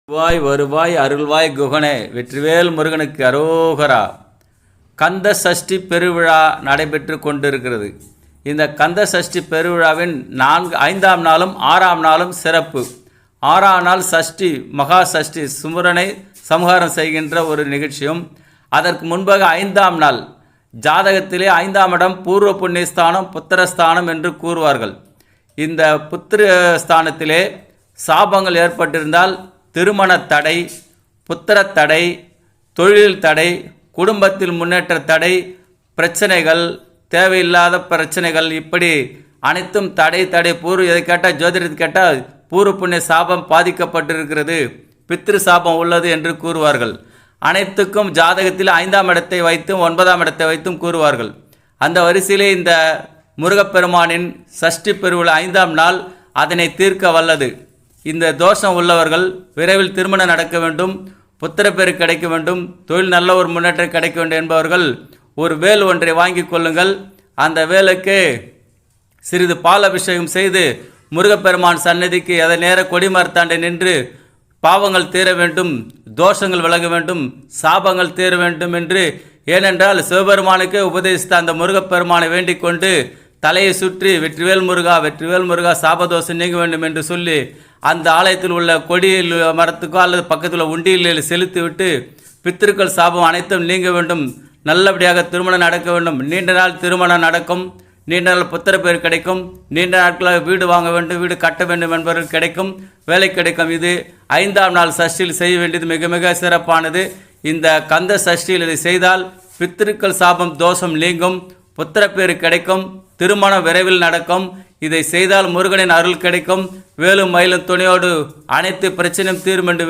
வருவாய் வருவாய் அருள்வாய் குகனே வெற்றிவேல் முருகனுக்கு அரோகரா. கந்த சஷ்டி பெருவிழா நடைபெற்று கொண்டிருக்கிறது. இந்த கந்த சஷ்டி பெருவிழாவின் 5ஆம் நாளும் 6ஆம் நாளும் சிறப்பு. 6ஆம் நாள் சஷ்டி மகா சஷ்டி சுமுரனை சம்ஹாரம் செய்கின்ற ஒரு நிகழ்ச்சியும், அதற்கு முன்பாக 5ஆம் நாள் ஜாதகத்திலே 5ஆம் இடம் பூர்வ புண்ணியஸ்தானம் புத்திரஸ்தானம் என்று கூறுவார்கள். இந்த புத்திரஸ்தானத்திலே சாபங்கள் ஏற்பட்டிருந்தால் திருமண தடை, புத்திர தடை, தொழில் தடை, குடும்பத்தில் முன்னேற்ற தடை, பிரச்சனைகள், தேவையில்லாத பிரச்சனைகள், இப்படி அனைத்தும் தடை பூர்வ இதை கேட்டால் ஜோதிடத்தை கேட்டால் பூர்வ புண்ணிய சாபம் பாதிக்கப்பட்டிருக்கிறது, பித்ரு சாபம் உள்ளது என்று கூறுவார்கள். அனைத்துக்கும் ஜாதகத்தில் 5ஆம் இடத்தை வைத்தும் 9ஆம் இடத்தை வைத்தும் கூறுவார்கள். அந்த வரிசையிலே இந்த முருகப்பெருமானின் சஷ்டி பெருவிழா 5ஆம் நாள் அதனை தீர்க்க வல்லது. இந்த தோஷம் உள்ளவர்கள் விரைவில் திருமணம் நடக்க வேண்டும், புத்திரப்பேறு கிடைக்க வேண்டும், தொழில் நல்ல ஒரு முன்னேற்றம் கிடைக்க வேண்டும் என்பவர்கள் ஒரு வேல் ஒன்றை வாங்கி கொள்ளுங்கள். அந்த வேலுக்கு சிறிது பால் அபிஷேகம் செய்து முருகப்பெருமான் சன்னதிக்கு அதை நேர கொடிமரத்தாண்டை நின்று பாவங்கள் தீர வேண்டும், தோஷங்கள் விலக வேண்டும், சாபங்கள் தீர வேண்டும் என்று, ஏனென்றால் சிவபெருமானுக்கு உபதேசித்த அந்த முருகப்பெருமானை வேண்டிக் கொண்டு தலையை சுற்றி வெற்றிவேல் முருகா வெற்றிவேல் முருகா சாபதோஷம் நீங்க வேண்டும் என்று சொல்லி அந்த ஆலயத்தில் உள்ள கொடியில் மரத்துக்கோ அல்லது பக்கத்தில் உண்டியில் செலுத்திவிட்டு பித்திருக்கள் சாபம் அனைத்தும் நீங்க வேண்டும், நல்லபடியாக திருமணம் நடக்க வேண்டும், நீண்ட நாள் திருமணம் நடக்கும், நீண்ட நாள் புத்திர பேர் கிடைக்கும், நீண்ட நாட்களாக வீடு வாங்க வேண்டும், வீடு கட்ட வேண்டும் என்பவர்கள் கிடைக்கும், வேலை கிடைக்கும். இது 5ஆம் நாள் சஷ்டியில் செய்ய வேண்டியது மிக மிக சிறப்பானது. இந்த கந்த சஷ்டியில் இதை செய்தால் பித்திருக்கள் சாபம் தோஷம் நீங்கும், புத்திரப்பேறு கிடைக்கும், திருமணம் விரைவில் நடக்கும். இதை செய்தால் முருகனின் அருள் கிடைக்கும், வேலும் மயிலும் துணையோடு அனைத்து பிரச்சனையும் தீரும் என்று